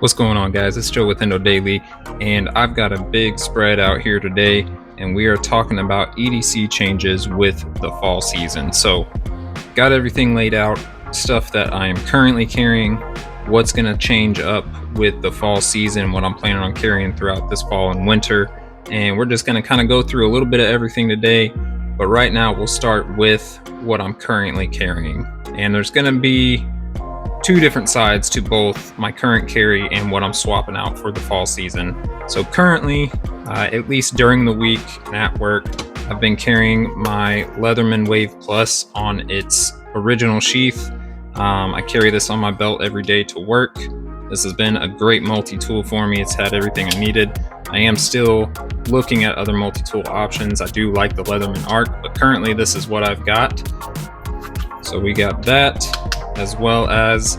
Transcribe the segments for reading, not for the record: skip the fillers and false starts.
What's going on, guys? It's Joe with Endo Daily, and I've got a big spread out here today, and we are talking about EDC changes with the fall season. So got everything laid out, stuff that I am currently carrying, what's going to change up with the fall season, what I'm planning on carrying throughout this fall and winter, and we're just going to kind of go through a little bit of everything today. But right now we'll start with what I'm currently carrying, and there's going to be two different sides to both my current carry and what I'm swapping out for the fall season. So currently, at least during the week and at work, I've been carrying my Leatherman Wave Plus on its original sheath. I carry this on my belt every day to work. This has been a great multi-tool for me. It's had everything I needed. I am still looking at other multi-tool options. I do like the Leatherman Arc, but currently this is what I've got. So we got that, as well as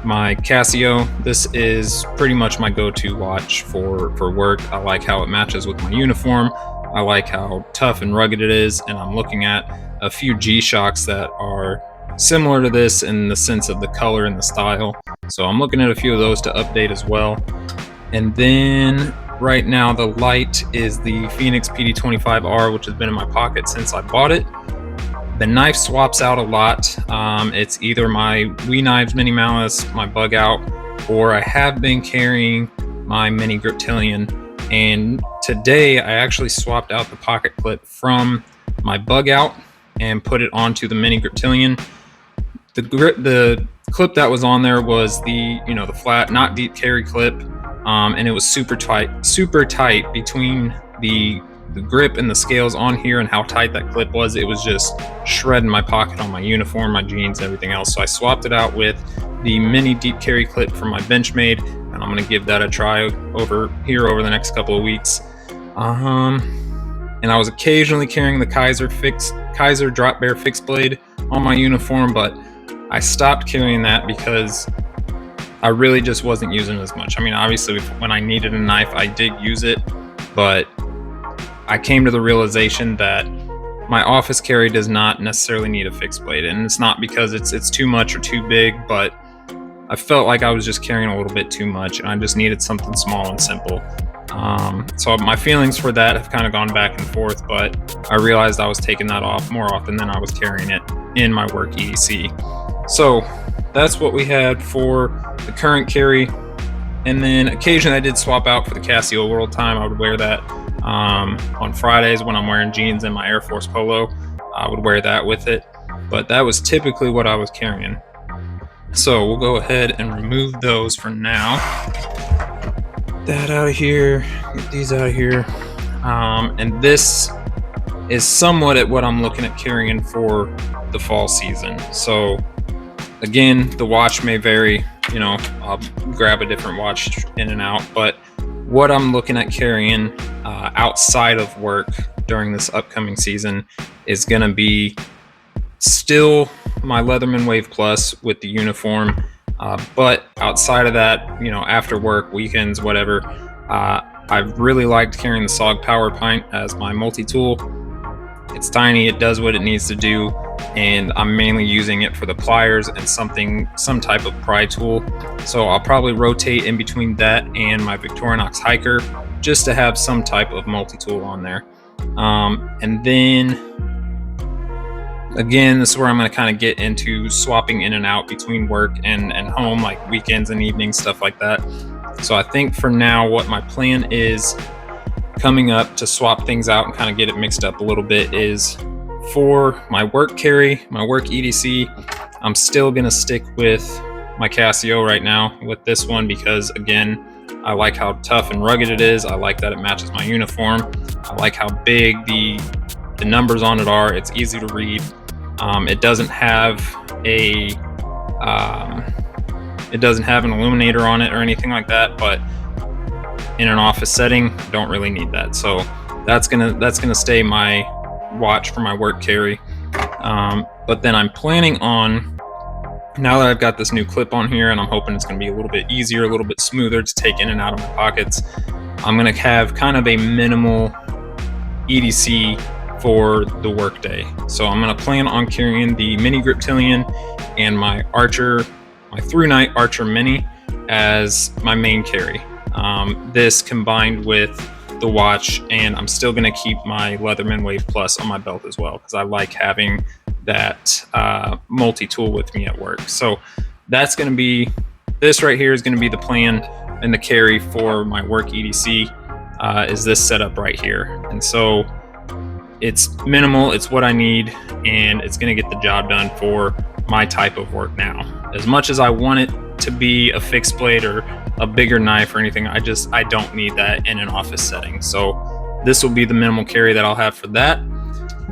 my Casio. This is pretty much my go-to watch for work. I like how it matches with my uniform. I like how tough and rugged it is, and I'm looking at a few G-Shocks that are similar to this in the sense of the color and the style. So I'm looking at a few of those to update as well. And then right now the light is the Fenix PD25R, which has been in my pocket since I bought it. The knife swaps out a lot. It's either my Wee Knives Mini Malice, my Bugout, or I have been carrying my Mini Griptilian. And today I actually swapped out the pocket clip from my Bugout and put it onto the Mini Griptilian. The clip that was on there was the flat, not deep carry clip, and it was super tight between the grip and the scales on here and how tight that clip was. It was just shredding my pocket on my uniform, my jeans, everything else. So I swapped it out with the mini deep carry clip from my Benchmade, and I'm going to give that a try over the next couple of weeks. And I was occasionally carrying the Kizer drop bear fixed blade on my uniform, but I stopped carrying that because I really just wasn't using it as much. I mean, obviously when I needed a knife, I did use it, but I came to the realization that my office carry does not necessarily need a fixed blade, and it's not because it's too much or too big, but I felt like I was just carrying a little bit too much, and I just needed something small and simple. So my feelings for that have kind of gone back and forth, but I realized I was taking that off more often than I was carrying it in my work EDC. So that's what we had for the current carry. And then occasionally I did swap out for the Casio World Time. I would wear that on Fridays when I'm wearing jeans and my Air Force Polo. I would wear that with it, but that was typically what I was carrying. So we'll go ahead and remove those for now. That out of here, get these out of here. And this is somewhat at what I'm looking at carrying for the fall season. So again, the watch may vary, I'll grab a different watch in and out, but what I'm looking at carrying outside of work during this upcoming season is going to be still my Leatherman Wave Plus with the uniform, but outside of that, after work, weekends, whatever, I've really liked carrying the SOG PowerPint as my multi-tool. It's tiny, it does what it needs to do, and I'm mainly using it for the pliers and some type of pry tool. So I'll probably rotate in between that and my Victorinox Hiker just to have some type of multi-tool on there. And then again, this is where I'm going to kind of get into swapping in and out between work and home, like weekends and evenings, stuff like that. So I think for now what my plan is coming up to swap things out and kind of get it mixed up a little bit is for my work carry, my work EDC, I'm still going to stick with my Casio right now with this one because, again, I like how tough and rugged it is. I like that it matches my uniform. I like how big the numbers on it are. It's easy to read. It doesn't have an illuminator on it or anything like that, but in an office setting, don't really need that. So that's gonna stay my watch for my work carry. But then I'm planning on, now that I've got this new clip on here and I'm hoping it's gonna be a little bit easier, a little bit smoother to take in and out of my pockets, I'm gonna have kind of a minimal EDC for the work day. So I'm gonna plan on carrying the Mini Griptilian and my ThruNite Archer Mini. as my main carry. This combined with the watch, and I'm still going to keep my Leatherman Wave Plus on my belt as well, because I like having that multi-tool with me at work. So that's going to be, this right here is going to be the plan and the carry for my work EDC, is this setup right here. And so it's minimal, it's what I need, and it's going to get the job done for my type of work now. As much as I want it to be a fixed blade or a bigger knife or anything, I don't need that in an office setting. So this will be the minimal carry that I'll have for that.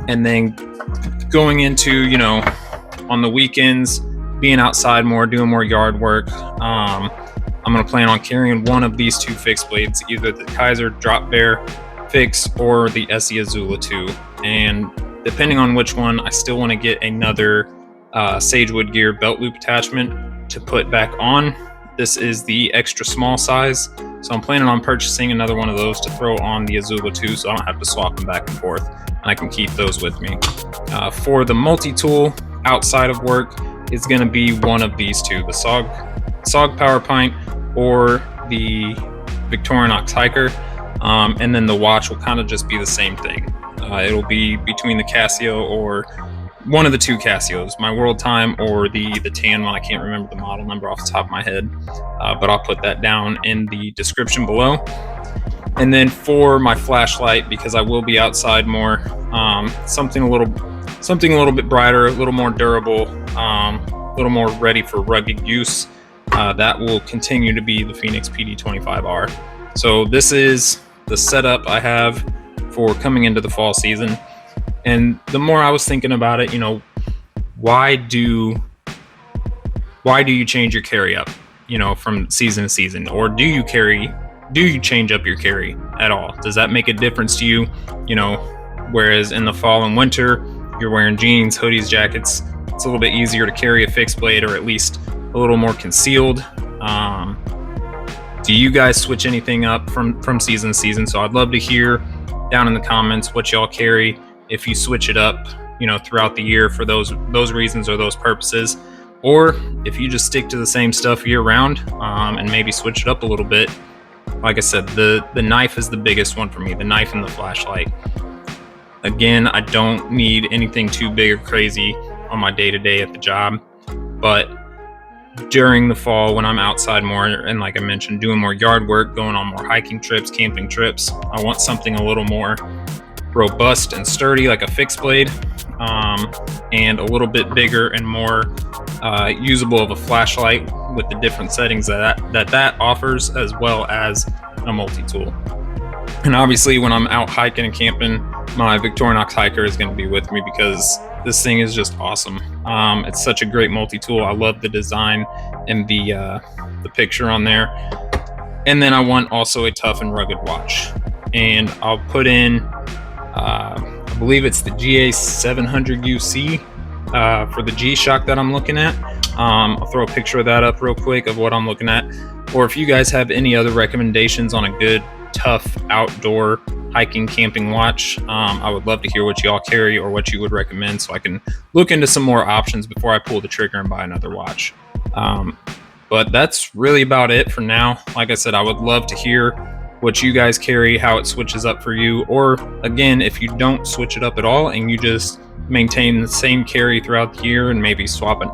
And then going into, you know, on the weekends, being outside more, doing more yard work, I'm going to plan on carrying one of these two fixed blades, either the Kizer Drop Bear Fix or the ESEE Izula II. And depending on which one, I still want to get another Sagewood Gear belt loop attachment to put back on. This is the extra small size, so I'm planning on purchasing another one of those to throw on the Izula II, so I don't have to swap them back and forth, and I can keep those with me. For the multi-tool outside of work, it's going to be one of these two, the SOG PowerPint or the Victorinox Hiker, and then the watch will kind of just be the same thing. It'll be between the Casio or one of the two Casios, my World Time or the tan one. I can't remember the model number off the top of my head, but I'll put that down in the description below. And then for my flashlight, because I will be outside more, something a little bit brighter, a little more durable, a little more ready for rugged use. That will continue to be the Fenix PD25R. So this is the setup I have for coming into the fall season. And the more I was thinking about it, you know, why do you change your carry up, you know, from season to season? Or do you change up your carry at all? Does that make a difference to you? You know, whereas in the fall and winter, you're wearing jeans, hoodies, jackets, it's a little bit easier to carry a fixed blade, or at least a little more concealed. Do you guys switch anything up from season to season? So I'd love to hear down in the comments what y'all carry, if you switch it up, you know, throughout the year for those reasons or those purposes, or if you just stick to the same stuff year round, and maybe switch it up a little bit. Like I said, the knife is the biggest one for me, the knife and the flashlight. Again, I don't need anything too big or crazy on my day-to-day at the job, but during the fall when I'm outside more, and like I mentioned, doing more yard work, going on more hiking trips, camping trips, I want something a little more robust and sturdy, like a fixed blade, and a little bit bigger and more usable of a flashlight with the different settings that offers, as well as a multi-tool. And obviously when I'm out hiking and camping, my Victorinox Hiker is going to be with me, because this thing is just awesome. It's such a great multi-tool. I love the design and the picture on there. And then I want also a tough and rugged watch, and I'll put in I believe it's the GA700 UC for the G-Shock that I'm looking at. I'll throw a picture of that up real quick of what I'm looking at. Or if you guys have any other recommendations on a good, tough, outdoor hiking, camping watch, I would love to hear what y'all carry or what you would recommend, so I can look into some more options before I pull the trigger and buy another watch. But that's really about it for now. Like I said, I would love to hear what you guys carry, how it switches up for you, or again, if you don't switch it up at all and you just maintain the same carry throughout the year, and maybe swapping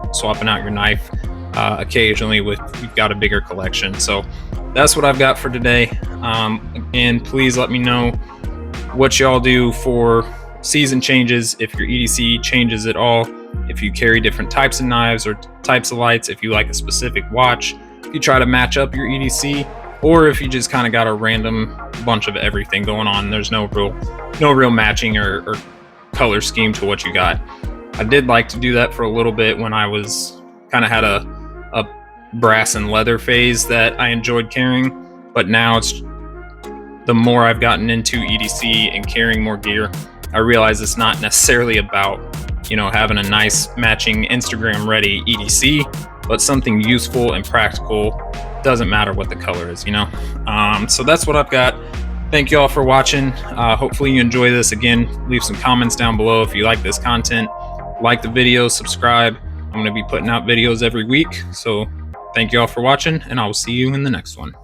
out your knife occasionally with you've got a bigger collection. So that's what I've got for today. And please let me know what y'all do for season changes, if your EDC changes at all, if you carry different types of knives or types of lights, if you like a specific watch, if you try to match up your EDC, or if you just kind of got a random bunch of everything going on. There's no real matching or color scheme to what you got. I did like to do that for a little bit when I was kind of had a brass and leather phase that I enjoyed carrying, but now it's the more I've gotten into EDC and carrying more gear, I realize it's not necessarily about, you know, having a nice matching Instagram ready EDC, but something useful and practical. Doesn't matter what the color is, you know. So that's what I've got. Thank you all for watching. Hopefully you enjoy this. Again, leave some comments down below if you like this content. Like the video, subscribe. I'm going to be putting out videos every week, so Thank you all for watching, and I will see you in the next one.